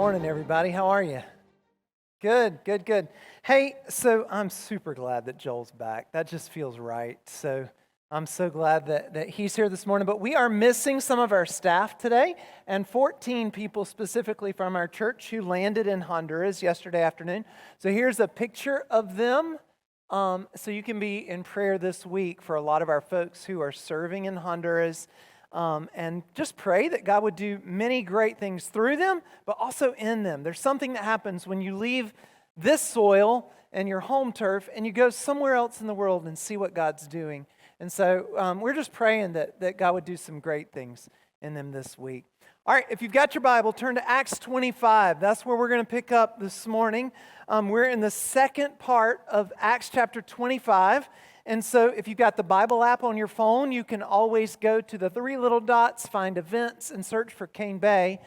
morning, everybody. How are you? Good, good, good. Hey, so I'm super glad that Joel's back. That just feels right. So I'm so glad that he's here this morning. But we are missing some of our staff today, and 14 people specifically from our church who landed in Honduras yesterday afternoon. So here's a picture of them. So you can be in prayer this week for a lot of our folks who are serving in Honduras. And just pray that God would do many great things through them, but also in them. There's something that happens when you leave this soil and your home turf and you go somewhere else in the world and see what God's doing. And so we're just praying that God would do some great things in them this week. All right, if you've got your Bible, turn to Acts 25. That's where we're going to pick up this morning. We're in the second part of Acts chapter 25. And so if you've got the Bible app on your phone, you can always go to the three little dots, find events, and search for Cane Bay.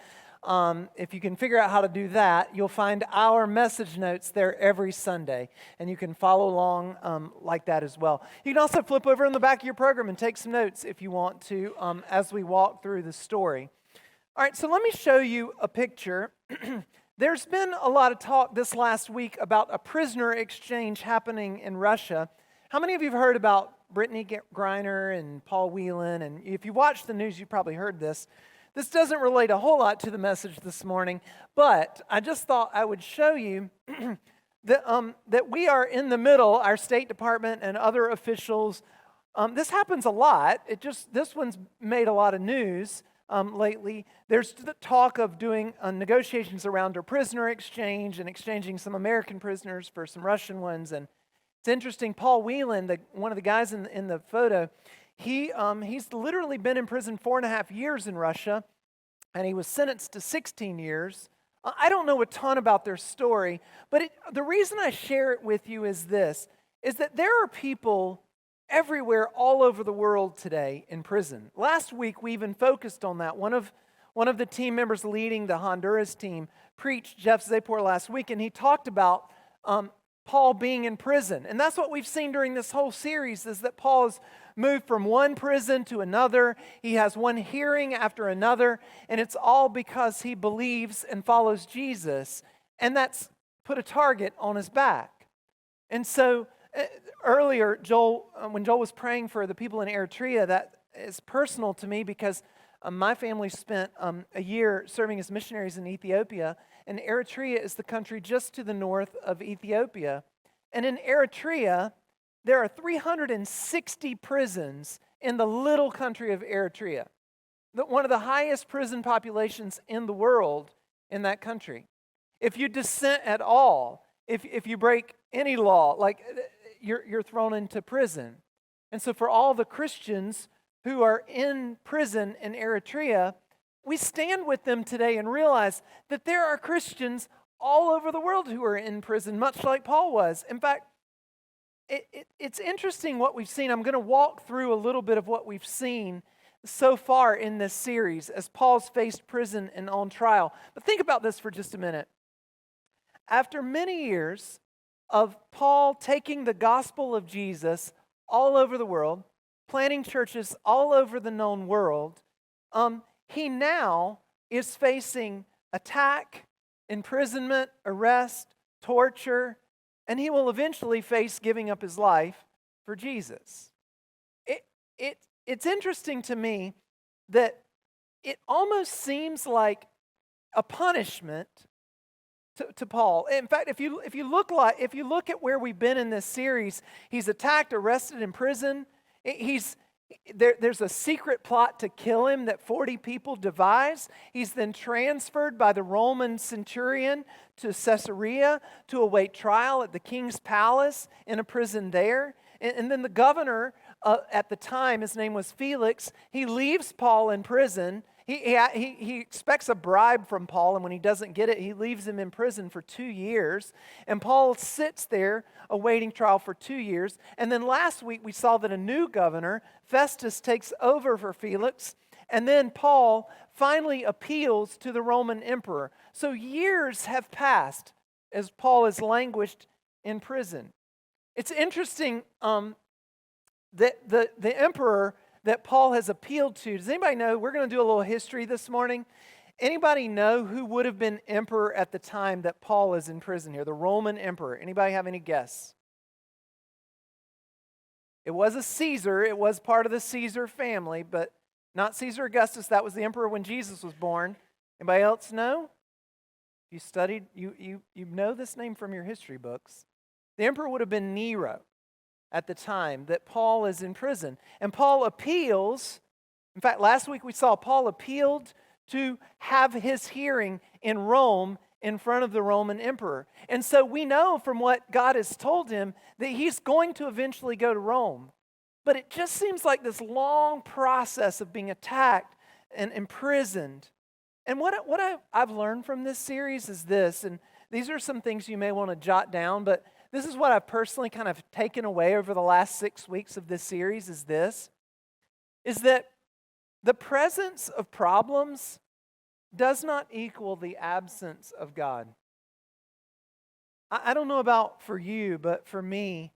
If you can figure out how to do that, you'll find our message notes there every Sunday. And you can follow along like that as well. You can also flip over in the back of your program and take some notes if you want to as we walk through the story. All right, so let me show you a picture. There's been a lot of talk this last week about a prisoner exchange happening in Russia. How many of you have heard about Brittany Griner and Paul Whelan? And if you watch the news, you probably heard this. This doesn't relate a whole lot to the message this morning, but I just thought I would show you that we are in the middle, our State Department and other officials. This happens a lot. This one's made a lot of news lately. There's the talk of doing negotiations around a prisoner exchange and exchanging some American prisoners for some Russian ones. And it's interesting, Paul Whelan, one of the guys in the photo, he's literally been in prison 4.5 years in Russia, and he was sentenced to 16 years. I don't know a ton about their story, but the reason I share it with you is this, is that there are people everywhere all over the world today in prison. Last week, we even focused on that. One of the team members leading the Honduras team preached, Jeff Zapor, last week, and he talked about Paul being in prison. And that's what we've seen during this whole series, is that Paul has moved from one prison to another. He has one hearing after another, and it's all because he believes and follows Jesus, and that's put a target on his back. And so earlier, when Joel was praying for the people in Eritrea, that is personal to me because my family spent a year serving as missionaries in Ethiopia, and Eritrea is the country just to the north of Ethiopia. And in Eritrea, there are 360 prisons in the little country of Eritrea. One of the highest prison populations in the world in that country. If you dissent at all, if you break any law, like you're thrown into prison. And so for all the Christians who are in prison in Eritrea, we stand with them today and realize that there are Christians all over the world who are in prison, much like Paul was. In fact, it's interesting what we've seen. I'm going to walk through a little bit of what we've seen so far in this series as Paul's faced prison and on trial. But think about this for just a minute. After many years of Paul taking the gospel of Jesus all over the world, planting churches all over the known world, he now is facing attack, imprisonment, arrest, torture, and he will eventually face giving up his life for Jesus. It's interesting to me that it almost seems like a punishment to Paul. In fact, if you look at where we've been in this series, he's attacked, arrested, in prison. There's a secret plot to kill him that 40 people devise. He's then transferred by the Roman centurion to Caesarea to await trial at the king's palace in a prison there. And then the governor at the time, his name was Felix, he leaves Paul in prison. He expects a bribe from Paul, and when he doesn't get it, he leaves him in prison for 2 years. And Paul sits there awaiting trial for 2 years. And then last week we saw that a new governor, Festus, takes over for Felix. And then Paul finally appeals to the Roman emperor. So years have passed as Paul has languished in prison. It's interesting that the emperor that Paul has appealed to. Does anybody know? We're going to do a little history this morning. Anybody know who would have been emperor at the time that Paul is in prison here? The Roman emperor. Anybody have any guess? It was a Caesar. It was part of the Caesar family, but not Caesar Augustus. That was the emperor when Jesus was born. Anybody else know? You studied, you know this name from your history books. The emperor would have been Nero at the time that Paul is in prison. And Paul appeals. In fact, last week we saw Paul appealed to have his hearing in Rome in front of the Roman emperor. And so we know from what God has told him that he's going to eventually go to Rome. But it just seems like this long process of being attacked and imprisoned. And what I've learned from this series is this, and these are some things you may want to jot down, but this is what I've personally kind of taken away over the last 6 weeks of this series is that the presence of problems does not equal the absence of God. I don't know about for you, but for me,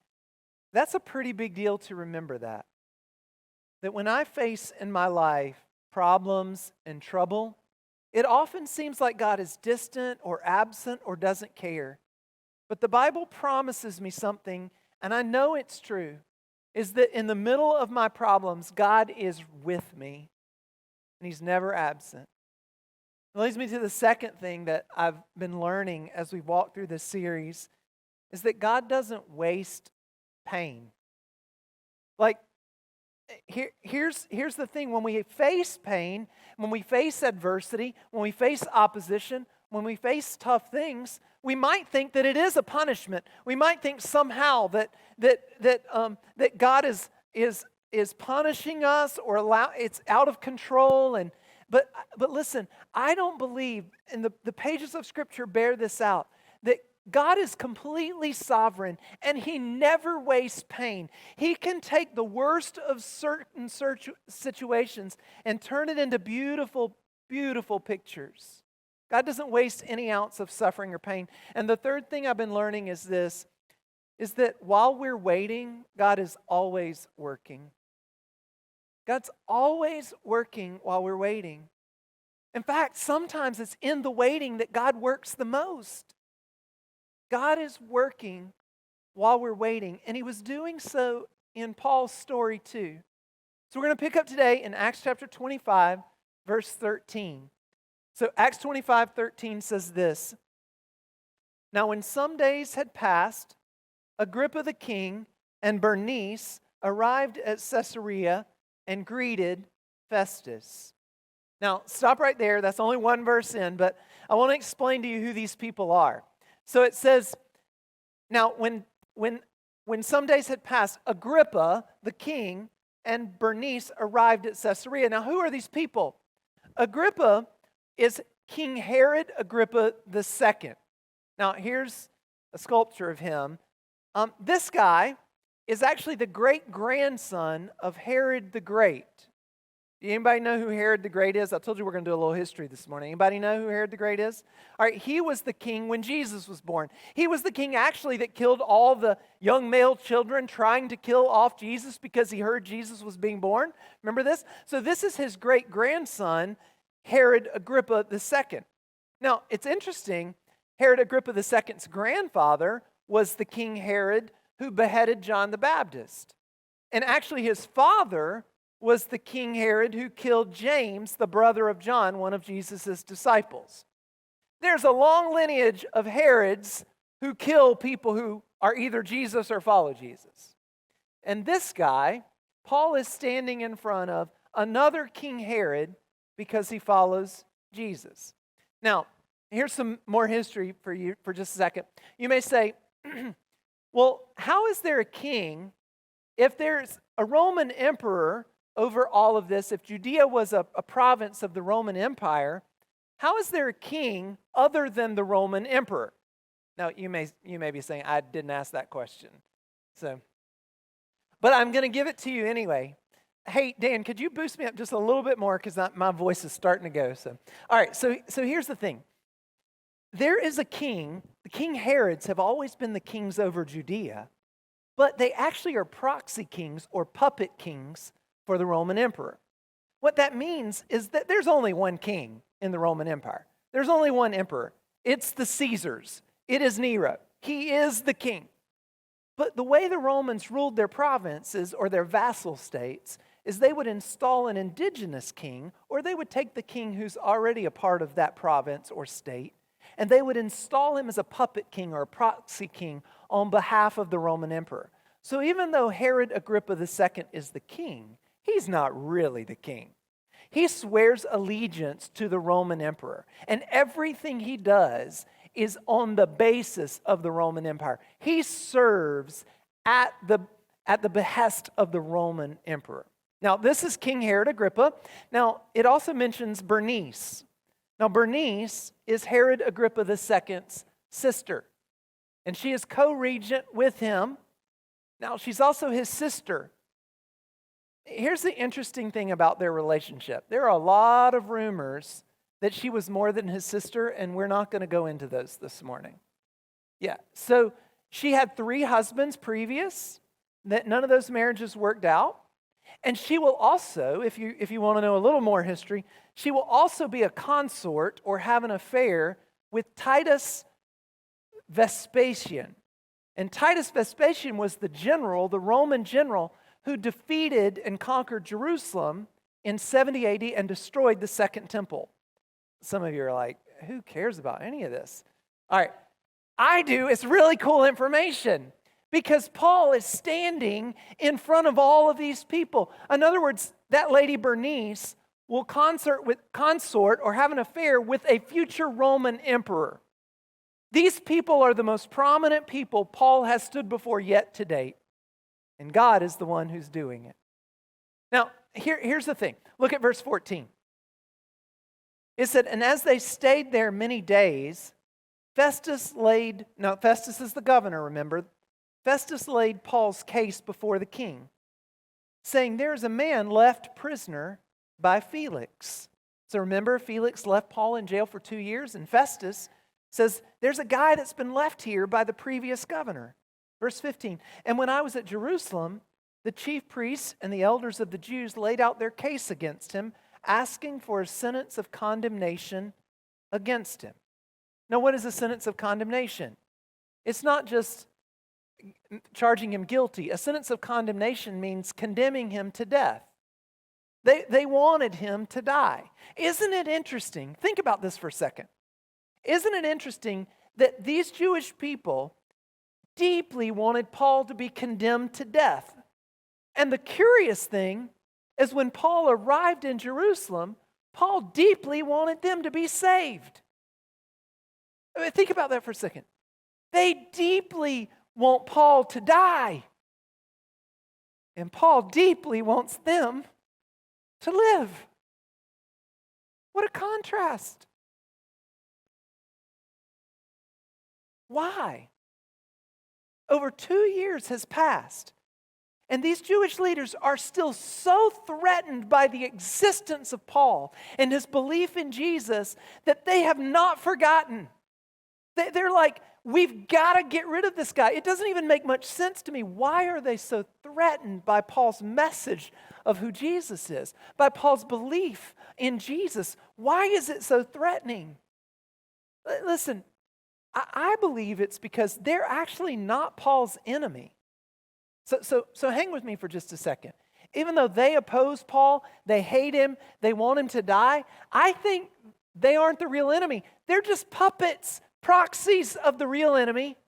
that's a pretty big deal to remember that. That when I face in my life problems and trouble, it often seems like God is distant or absent or doesn't care. But the Bible promises me something, and I know it's true, is that in the middle of my problems, God is with me, and He's never absent. It leads me to the second thing that I've been learning as we walk through this series, is that God doesn't waste pain. Like, here's the thing. When we face pain, when we face adversity, when we face opposition, when we face tough things, we might think that it is a punishment. We might think somehow that God is punishing us or it's out of control. But listen, I don't believe, and the pages of Scripture bear this out, that God is completely sovereign and He never wastes pain. He can take the worst of certain situations and turn it into beautiful, beautiful pictures. God doesn't waste any ounce of suffering or pain. And the third thing I've been learning is this, is that while we're waiting, God is always working. God's always working while we're waiting. In fact, sometimes it's in the waiting that God works the most. God is working while we're waiting, and He was doing so in Paul's story too. So we're going to pick up today in Acts chapter 25, verse 13. So Acts 25:13 says this, "Now when some days had passed, Agrippa the king and Bernice arrived at Caesarea and greeted Festus." Now, stop right there. That's only one verse in, but I want to explain to you who these people are. So it says, now when some days had passed, Agrippa the king and Bernice arrived at Caesarea. Now, who are these people? Agrippa is King Herod Agrippa II. Now, here's a sculpture of him. This guy is actually the great-grandson of Herod the Great. Do anybody know who Herod the Great is? I told you we're going to do a little history this morning. Anybody know who Herod the Great is? All right, he was the king when Jesus was born. He was the king actually that killed all the young male children trying to kill off Jesus because he heard Jesus was being born. Remember this? So this is his great-grandson, Herod Agrippa II. Now, it's interesting, Herod Agrippa II's grandfather was the King Herod who beheaded John the Baptist. And actually his father was the King Herod who killed James, the brother of John, one of Jesus' disciples. There's a long lineage of Herods who kill people who are either Jesus or follow Jesus. And this guy, Paul is standing in front of another King Herod because he follows Jesus. Now, here's some more history for you for just a second. You may say, well, how is there a king if there's a Roman emperor over all of this? If Judea was a province of the Roman Empire, how is there a king other than the Roman emperor? Now, you may be saying, I didn't ask that question. But I'm going to give it to you anyway. Hey, Dan, could you boost me up just a little bit more because my voice is starting to go. All right, so here's the thing. There is a king. The King Herods have always been the kings over Judea, but they actually are proxy kings or puppet kings for the Roman emperor. What that means is that there's only one king in the Roman Empire. There's only one emperor. It's the Caesars. It is Nero. He is the king. But the way the Romans ruled their provinces or their vassal states is they would install an indigenous king, or they would take the king who's already a part of that province or state, and they would install him as a puppet king or a proxy king on behalf of the Roman emperor. So even though Herod Agrippa II is the king, he's not really the king. He swears allegiance to the Roman emperor, and everything he does is on the basis of the Roman Empire. He serves at the behest of the Roman emperor. Now, this is King Herod Agrippa. Now, it also mentions Bernice. Now, Bernice is Herod Agrippa II's sister, and she is co-regent with him. Now, she's also his sister. Here's the interesting thing about their relationship. There are a lot of rumors that she was more than his sister, and we're not going to go into those this morning. Yeah, so she had 3 husbands previous, that none of those marriages worked out. And she will also, if you want to know a little more history, she will also be a consort or have an affair with Titus Vespasian. And Titus Vespasian was the Roman general, who defeated and conquered Jerusalem in 70 AD and destroyed the Second Temple. Some of you are like, who cares about any of this? All right, I do. It's really cool information because Paul is standing in front of all of these people. In other words, that lady Bernice will consort or have an affair with a future Roman emperor. These people are the most prominent people Paul has stood before yet to date, and God is the one who's doing it. Now, here's the thing. Look at verse 14. It said, and as they stayed there many days, Festus is the governor, remember. Festus laid Paul's case before the king, saying, there is a man left prisoner by Felix. So remember, Felix left Paul in jail for 2 years, and Festus says, there's a guy that's been left here by the previous governor. Verse 15, and when I was at Jerusalem, the chief priests and the elders of the Jews laid out their case against him, asking for a sentence of condemnation against him. Now, what is a sentence of condemnation? It's not just charging him guilty. A sentence of condemnation means condemning him to death. They wanted him to die. Isn't it interesting? Think about this for a second. Isn't it interesting that these Jewish people deeply wanted Paul to be condemned to death? And the curious thing is when Paul arrived in Jerusalem, Paul deeply wanted them to be saved. I mean, think about that for a second. They deeply want Paul to die. And Paul deeply wants them to live. What a contrast. Why? Over 2 years has passed. And these Jewish leaders are still so threatened by the existence of Paul and his belief in Jesus that they have not forgotten. They're like, we've got to get rid of this guy. It doesn't even make much sense to me. Why are they so threatened by Paul's message of who Jesus is? By Paul's belief in Jesus? Why is it so threatening? Listen, I believe it's because they're actually not Paul's enemy. So hang with me for just a second. Even though they oppose Paul, they hate him, they want him to die, I think they aren't the real enemy. They're just puppets, proxies of the real enemy.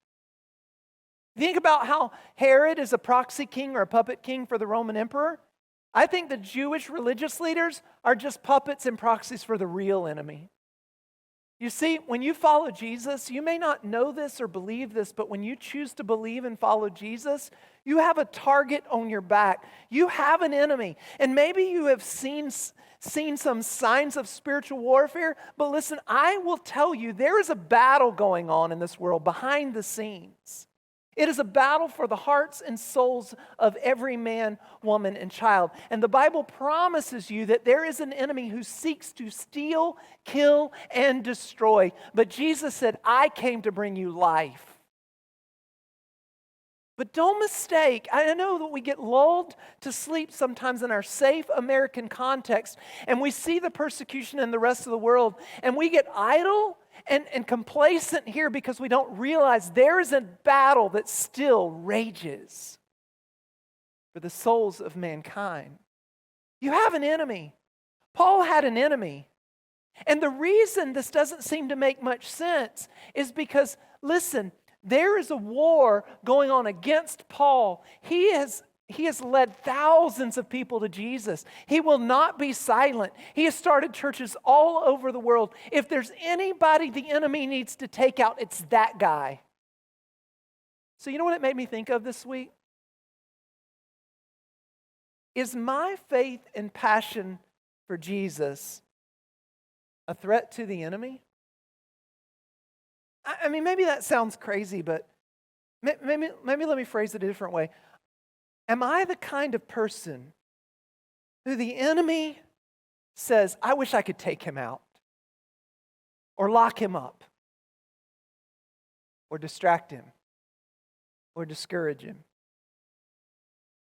Think about how Herod is a proxy king or a puppet king for the Roman emperor. I think the Jewish religious leaders are just puppets and proxies for the real enemy. You see, when you follow Jesus, you may not know this or believe this, but when you choose to believe and follow Jesus, you have a target on your back. You have an enemy. And maybe you have seen some signs of spiritual warfare, but listen, I will tell you, there is a battle going on in this world behind the scenes. It is a battle for the hearts and souls of every man, woman, and child. And the Bible promises you that there is an enemy who seeks to steal, kill, and destroy. But Jesus said, I came to bring you life. But don't mistake, I know that we get lulled to sleep sometimes in our safe American context, and we see the persecution in the rest of the world, and we get idle and complacent here because we don't realize there is a battle that still rages for the souls of mankind. You have an enemy. Paul had an enemy. And the reason this doesn't seem to make much sense is because, listen, there is a war going on against Paul. He has led thousands of people to Jesus. He will not be silent. He has started churches all over the world. If there's anybody the enemy needs to take out, it's that guy. So you know what it made me think of this week? Is my faith and passion for Jesus a threat to the enemy? I mean, maybe that sounds crazy, but maybe let me phrase it a different way. Am I the kind of person who the enemy says, I wish I could take him out, or lock him up, or distract him, or discourage him?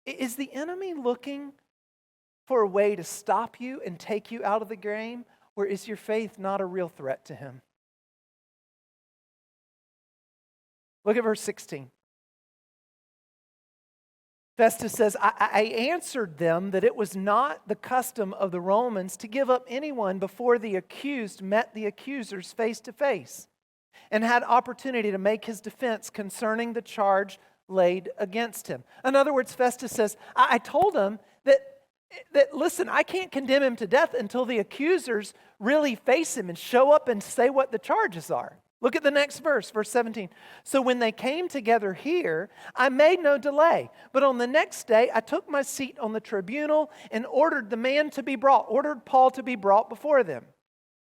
Is the enemy looking for a way to stop you and take you out of the game, or is your faith not a real threat to him? Look at verse 16. Festus says, I answered them that it was not the custom of the Romans to give up anyone before the accused met the accusers face to face and had opportunity to make his defense concerning the charge laid against him. In other words, Festus says, I told him that listen, I can't condemn him to death until the accusers really face him and show up and say what the charges are. Look at the next verse, verse 17. So when they came together here, I made no delay. But on the next day, I took my seat on the tribunal and ordered Paul to be brought before them.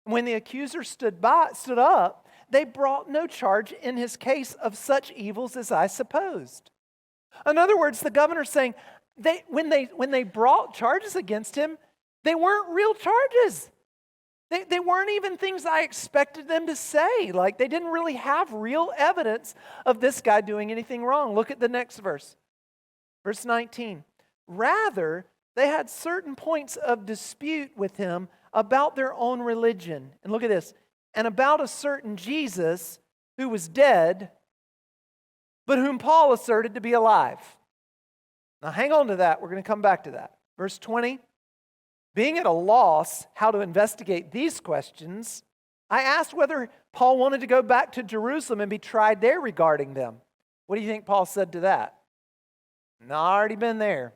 When the accusers stood up, they brought no charge in his case of such evils as I supposed. In other words, the governor's saying, when they brought charges against him, they weren't real charges. They weren't even things I expected them to say. Like, they didn't really have real evidence of this guy doing anything wrong. Look at the next verse. Verse 19. Rather, they had certain points of dispute with him about their own religion. And look at this. And about a certain Jesus who was dead, but whom Paul asserted to be alive. Now hang on to that. We're going to come back to that. Verse 20. Being at a loss how to investigate these questions, I asked whether Paul wanted to go back to Jerusalem and be tried there regarding them. What do you think Paul said to that? No, I already been there.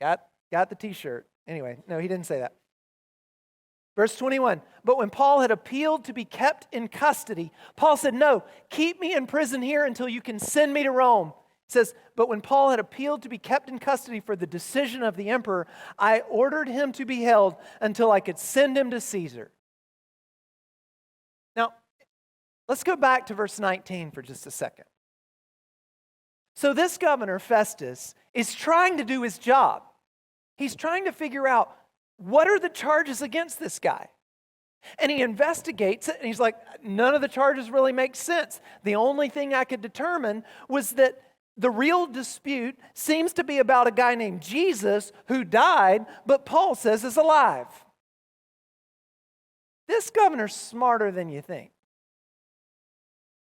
Got the t-shirt. Anyway, no, he didn't say that. Verse 21, but when Paul had appealed to be kept in custody, Paul said, no, keep me in prison here until you can send me to Rome. It says, but when Paul had appealed to be kept in custody for the decision of the emperor, I ordered him to be held until I could send him to Caesar. Now, let's go back to verse 19 for just a second. So this governor, Festus, is trying to do his job. He's trying to figure out what are the charges against this guy. And he investigates it, and he's like, none of the charges really make sense. The only thing I could determine was that the real dispute seems to be about a guy named Jesus who died, but Paul says is alive. This governor's smarter than you think.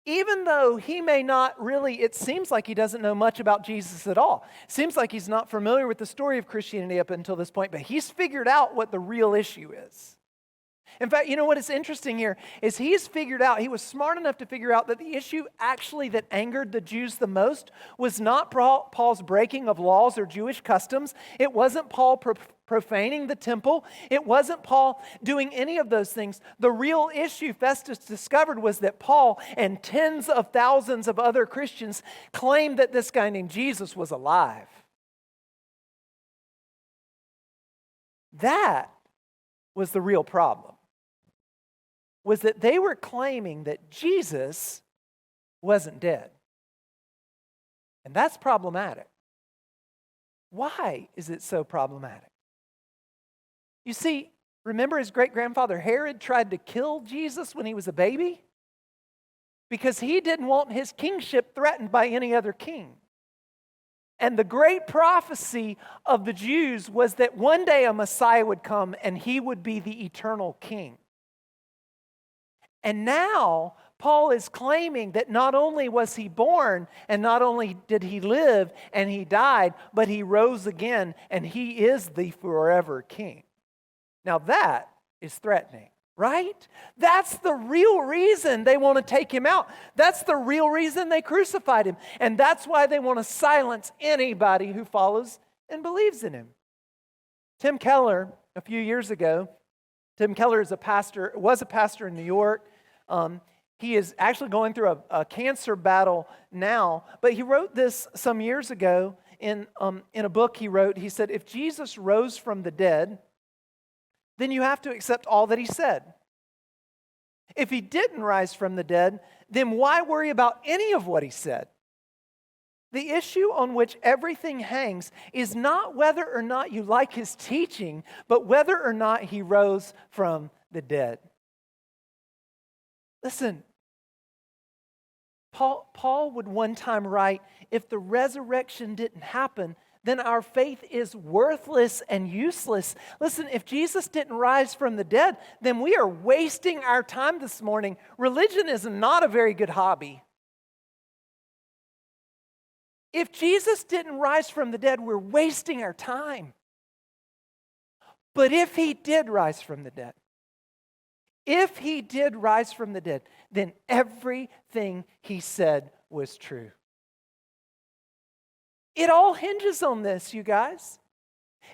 Even though he may not really, it seems like he doesn't know much about Jesus at all. It seems like he's not familiar with the story of Christianity up until this point, but he's figured out what the real issue is. In fact, you know what is interesting here is he was smart enough to figure out that the issue actually that angered the Jews the most was not Paul's breaking of laws or Jewish customs. It wasn't Paul profaning the temple. It wasn't Paul doing any of those things. The real issue Festus discovered was that Paul and tens of thousands of other Christians claimed that this guy named Jesus was alive. That was the real problem. Was that they were claiming that Jesus wasn't dead. And that's problematic. Why is it so problematic? You see, remember his great-grandfather Herod tried to kill Jesus when he was a baby? because he didn't want his kingship threatened by any other king. And the great prophecy of the Jews was that one day a Messiah would come and he would be the eternal king. And now Paul is claiming that not only was he born and not only did he live and he died, but he rose again and he is the forever king. Now that is threatening, right? That's the real reason they want to take him out. That's the real reason they crucified him. And that's why they want to silence anybody who follows and believes in him. Tim Keller, a few years ago, Tim Keller was a pastor in New York. He is actually going through a cancer battle now, but he wrote this some years ago in a book he wrote. He said, if Jesus rose from the dead, then you have to accept all that he said. If he didn't rise from the dead, then why worry about any of what he said? The issue on which everything hangs is not whether or not you like his teaching, but whether or not he rose from the dead. Listen, Paul would one time write, if the resurrection didn't happen, then our faith is worthless and useless. Listen, if Jesus didn't rise from the dead, then we are wasting our time this morning. Religion is not a very good hobby. If Jesus didn't rise from the dead, we're wasting our time. But if he did rise from the dead, then everything he said was true. It all hinges on this, you guys.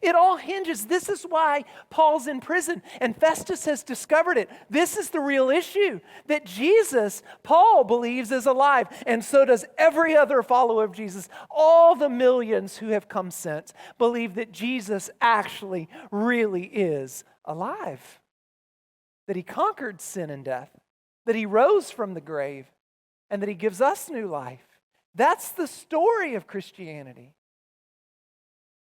It all hinges. This is why Paul's in prison, and Festus has discovered it. This is the real issue, that Jesus, Paul believes, is alive, and so does every other follower of Jesus. All the millions who have come since believe that Jesus actually really is alive, that he conquered sin and death, that he rose from the grave, and that he gives us new life. That's the story of Christianity.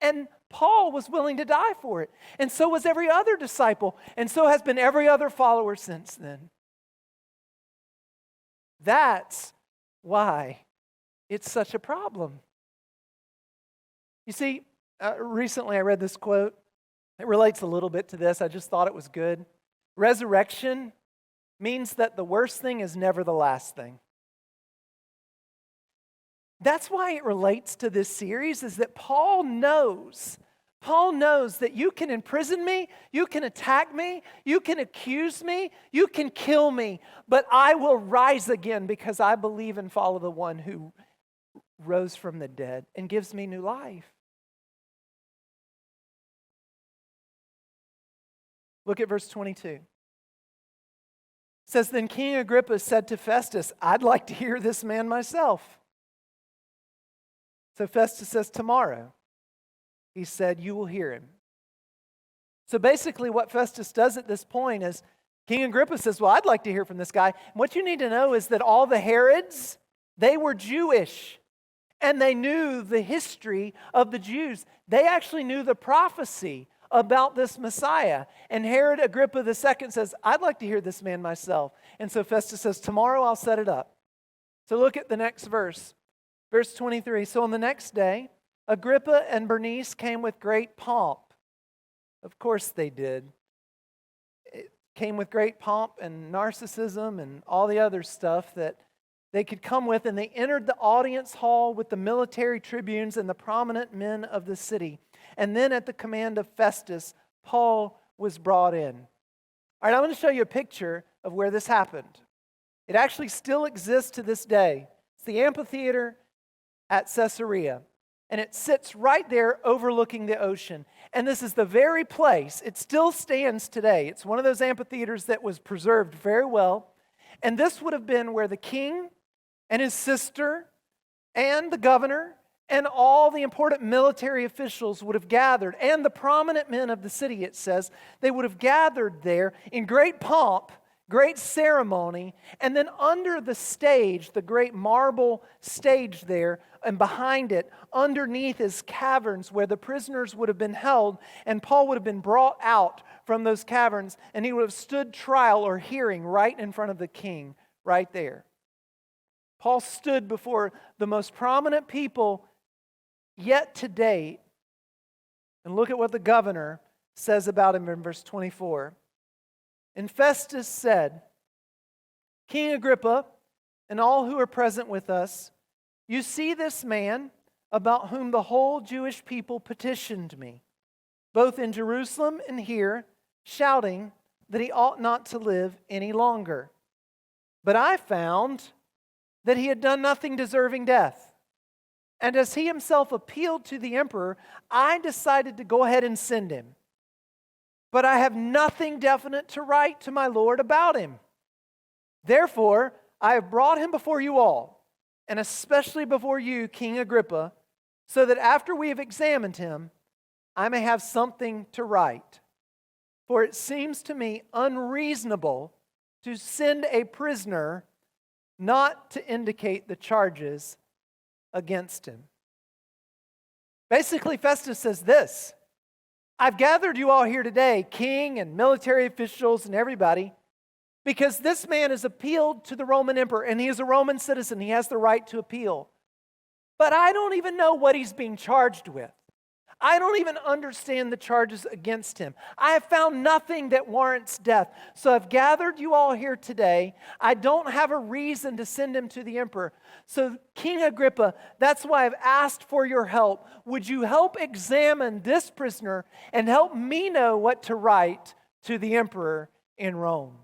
And Paul was willing to die for it. And so was every other disciple. And so has been every other follower since then. That's why it's such a problem. You see, recently I read this quote. It relates a little bit to this. I just thought it was good. Resurrection means that the worst thing is never the last thing. That's why it relates to this series, is that Paul knows that you can imprison me, you can attack me, you can accuse me, you can kill me, but I will rise again because I believe and follow the one who rose from the dead and gives me new life. Look at verse 22. It says, then King Agrippa said to Festus, I'd like to hear this man myself. So Festus says, tomorrow. He said, you will hear him. So basically what Festus does at this point is, King Agrippa says, well, I'd like to hear from this guy. And what you need to know is that all the Herods, they were Jewish. And they knew the history of the Jews. They actually knew the prophecy about this Messiah. And Herod Agrippa II says, I'd like to hear this man myself. And so Festus says, tomorrow I'll set it up. So look at the next verse. Verse 23, so on the next day, Agrippa and Bernice came with great pomp. Of course they did. It came with great pomp and narcissism and all the other stuff that they could come with, and they entered the audience hall with the military tribunes and the prominent men of the city. And then at the command of Festus, Paul was brought in. All right, I'm going to show you a picture of where this happened. It actually still exists to this day. It's the amphitheater at Caesarea, and it sits right there overlooking the ocean. And this is the very place, it still stands today. It's one of those amphitheaters that was preserved very well. And this would have been where the king and his sister and the governor and all the important military officials would have gathered, and the prominent men of the city, it says. They would have gathered there in great pomp, great ceremony, and then under the stage, the great marble stage there, and behind it, underneath is caverns where the prisoners would have been held, and Paul would have been brought out from those caverns, and he would have stood trial or hearing right in front of the king, right there. Paul stood before the most prominent people yet to date. And look at what the governor says about him in verse 24. And Festus said, King Agrippa, and all who are present with us, you see this man about whom the whole Jewish people petitioned me, both in Jerusalem and here, shouting that he ought not to live any longer. But I found that he had done nothing deserving death. And as he himself appealed to the emperor, I decided to go ahead and send him. But I have nothing definite to write to my Lord about him. Therefore, I have brought him before you all, and especially before you, King Agrippa, so that after we have examined him, I may have something to write. For it seems to me unreasonable to send a prisoner not to indicate the charges against him. Basically, Festus says this: I've gathered you all here today, king and military officials and everybody, because this man has appealed to the Roman emperor, and he is a Roman citizen. He has the right to appeal. But I don't even know what he's being charged with. I don't even understand the charges against him. I have found nothing that warrants death. So I've gathered you all here today. I don't have a reason to send him to the emperor. So King Agrippa, that's why I've asked for your help. Would you help examine this prisoner and help me know what to write to the emperor in Rome?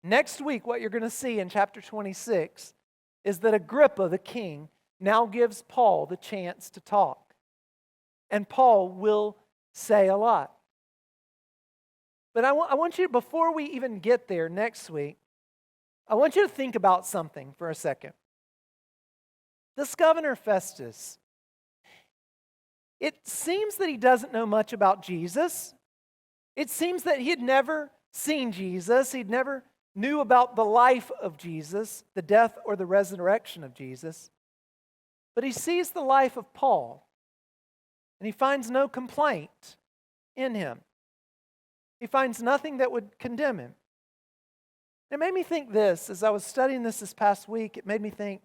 Next week, what you're going to see in chapter 26 is that Agrippa, the king, now gives Paul the chance to talk. And Paul will say a lot. But I want you, before we even get there next week, I want you to think about something for a second. This governor Festus, it seems that he doesn't know much about Jesus. It seems that he had never seen Jesus. He'd never knew about the life of Jesus, the death or the resurrection of Jesus. But he sees the life of Paul. And he finds no complaint in him. He finds nothing that would condemn him. It made me think this, as I was studying this past week, it made me think,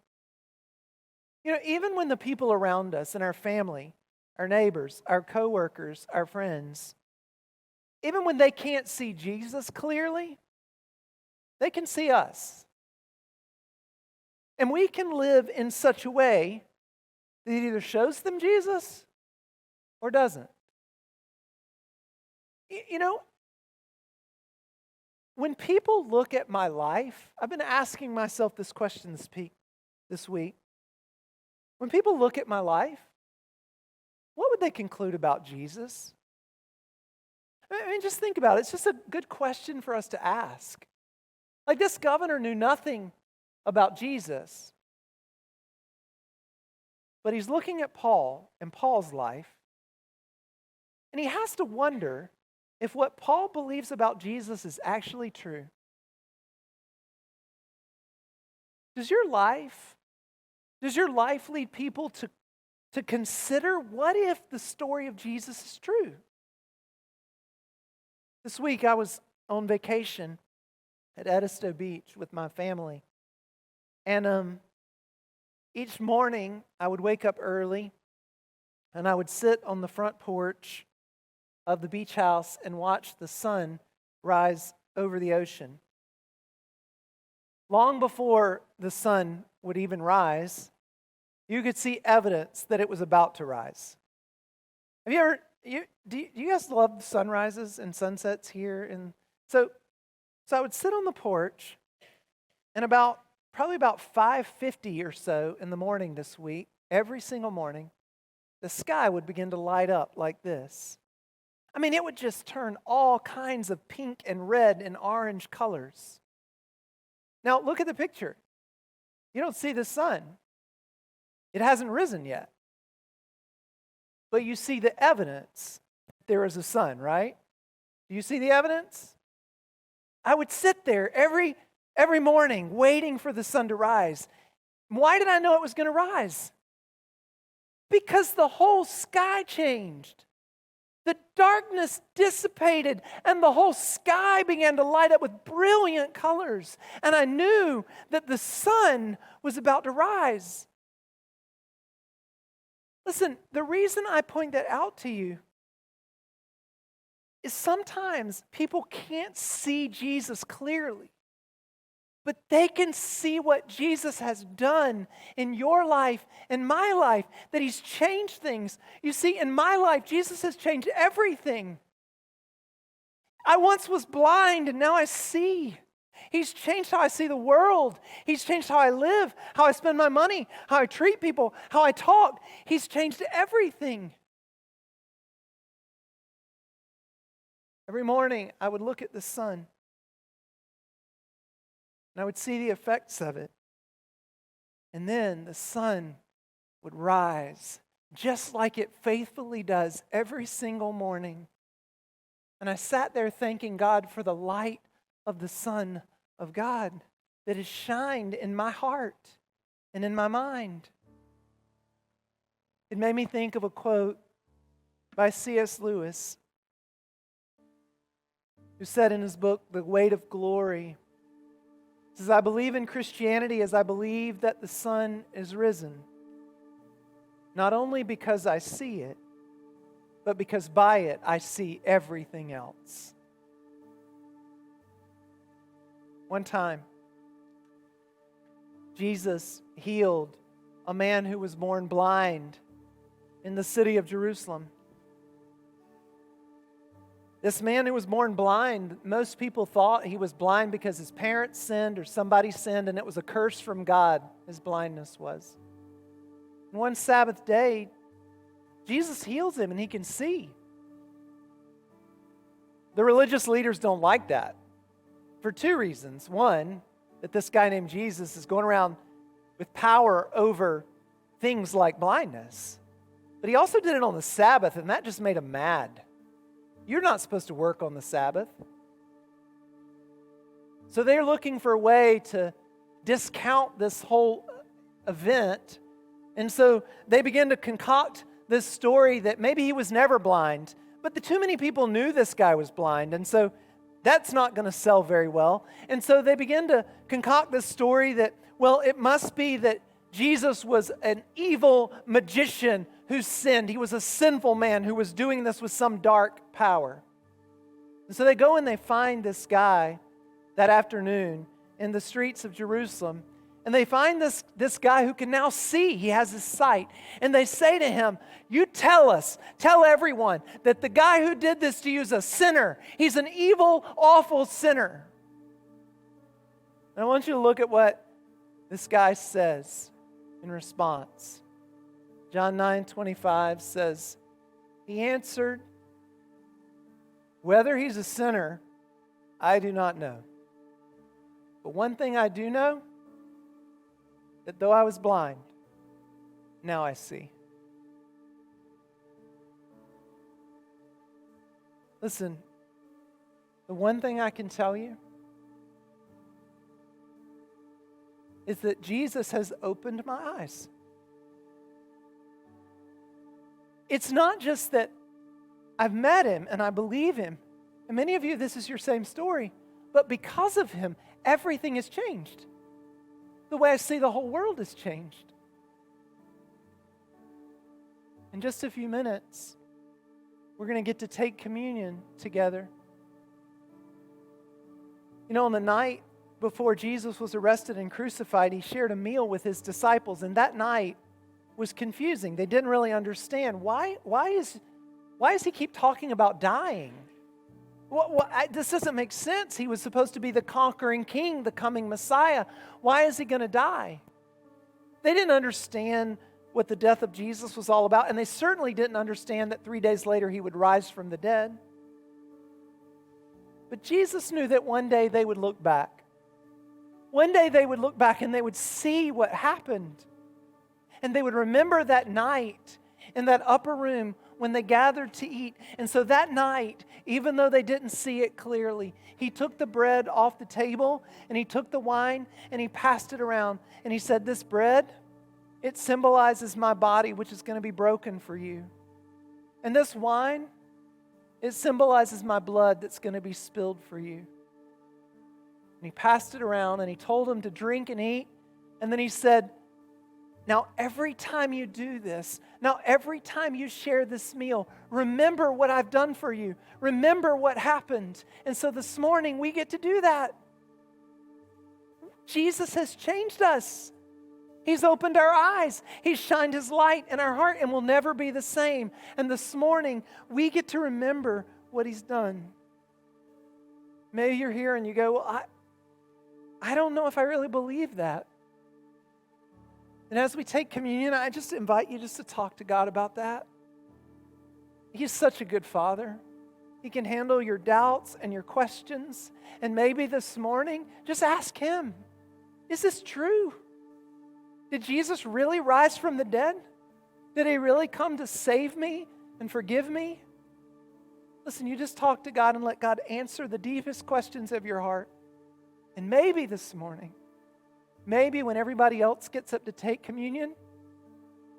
even when the people around us in our family, our neighbors, our coworkers, our friends, even when they can't see Jesus clearly, they can see us. And we can live in such a way that it either shows them Jesus or doesn't. When people look at my life, I've been asking myself this question this week. When people look at my life, what would they conclude about Jesus? Just think about it. It's just a good question for us to ask. Like, this governor knew nothing about Jesus, but he's looking at Paul and Paul's life, and he has to wonder if what Paul believes about Jesus is actually true. Does your life lead people to consider, what if the story of Jesus is true? This week I was on vacation at Edisto Beach with my family. And each morning I would wake up early and I would sit on the front porch of the beach house and watch the sun rise over the ocean. Long before the sun would even rise, you could see evidence that it was about to rise. Have you ever, do you guys love sunrises and sunsets here? And so I would sit on the porch, and probably about 5:50 or so in the morning this week, every single morning, the sky would begin to light up like this. It would just turn all kinds of pink and red and orange colors. Now, look at the picture. You don't see the sun. It hasn't risen yet. But you see the evidence that there is a sun, right? Do you see the evidence? I would sit there every morning waiting for the sun to rise. Why did I know it was going to rise? Because the whole sky changed. darkness dissipated, and the whole sky began to light up with brilliant colors. And I knew that the sun was about to rise. Listen, the reason I point that out to you is sometimes people can't see Jesus clearly, but they can see what Jesus has done in your life and my life, that He's changed things. You see, in my life, Jesus has changed everything. I once was blind and now I see. He's changed how I see the world. He's changed how I live, how I spend my money, how I treat people, how I talk. He's changed everything. Every morning, I would look at the sun, and I would see the effects of it. And then the sun would rise, just like it faithfully does every single morning. And I sat there thanking God for the light of the Son of God that has shined in my heart and in my mind. It made me think of a quote by C.S. Lewis, who said in his book, The Weight of Glory, he says, "I believe in Christianity as I believe that the sun is risen, not only because I see it, but because by it I see everything else." One time, Jesus healed a man who was born blind in the city of Jerusalem. This man who was born blind, most people thought he was blind because his parents sinned or somebody sinned, and it was a curse from God, his blindness was. And one Sabbath day, Jesus heals him and he can see. The religious leaders don't like that for two reasons. One, that this guy named Jesus is going around with power over things like blindness. But he also did it on the Sabbath, and that just made him mad. You're not supposed to work on the Sabbath. So they're looking for a way to discount this whole event. And so they begin to concoct this story that maybe he was never blind, but too many people knew this guy was blind, and so that's not going to sell very well. And so they begin to concoct this story that, well, it must be that Jesus was an evil magician who sinned. He was a sinful man who was doing this with some dark power. And so they go and they find this guy that afternoon in the streets of Jerusalem, and they find this guy who can now see. He has his sight. And they say to him, "You tell everyone that the guy who did this to you is a sinner. He's an evil, awful sinner." And I want you to look at what this guy says in response. John 9:25 says, "He answered, 'Whether he's a sinner, I do not know. But one thing I do know, that though I was blind, now I see.'" Listen, the one thing I can tell you is that Jesus has opened my eyes. It's not just that I've met Him and I believe Him. And many of you, this is your same story. But because of Him, everything has changed. The way I see the whole world has changed. In just a few minutes, we're going to get to take communion together. You know, on the night before Jesus was arrested and crucified, He shared a meal with His disciples, and that night was confusing. They didn't really understand why does He keep talking about dying? This doesn't make sense. He was supposed to be the conquering king, the coming Messiah. Why is He going to die? They didn't understand what the death of Jesus was all about, and they certainly didn't understand that 3 days later He would rise from the dead. But Jesus knew that one day they would look back. One day they would look back and they would see what happened. And they would remember that night in that upper room when they gathered to eat. And so that night, even though they didn't see it clearly, He took the bread off the table and He took the wine and He passed it around. And He said, "This bread, it symbolizes my body, which is going to be broken for you. And this wine, It symbolizes my blood that's going to be spilled for you. And he passed it around and he told them to drink and eat. And then he said, now every time you do this, now every time you share this meal, remember what I've done for you. Remember what happened. And so this morning we get to do that. Jesus has changed us. He's opened our eyes. He's shined His light in our heart and we'll never be the same. And this morning, we get to remember what He's done. Maybe you're here and you go, well, I don't know if I really believe that. And as we take communion, I just invite you just to talk to God about that. He's such a good Father. He can handle your doubts and your questions. And maybe this morning, just ask Him, is this true? Did Jesus really rise from the dead? Did He really come to save me and forgive me? Listen, you just talk to God and let God answer the deepest questions of your heart. And maybe this morning, maybe when everybody else gets up to take communion,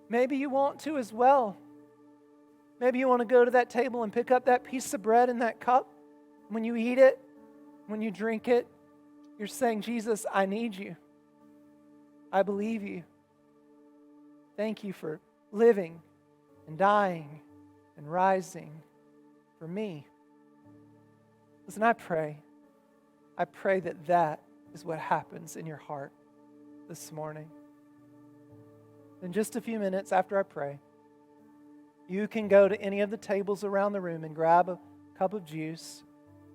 maybe you want to as well. Maybe you want to go to that table and pick up that piece of bread and that cup. When you eat it, when you drink it, you're saying, Jesus, I need you. I believe you. Thank you for living and dying and rising for me. Listen, I pray that that is what happens in your heart this morning. In just a few minutes after I pray, you can go to any of the tables around the room and grab a cup of juice,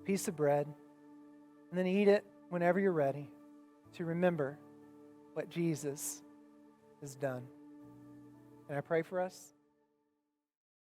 a piece of bread, and then eat it whenever you're ready to remember what Jesus has done. Can I pray for us?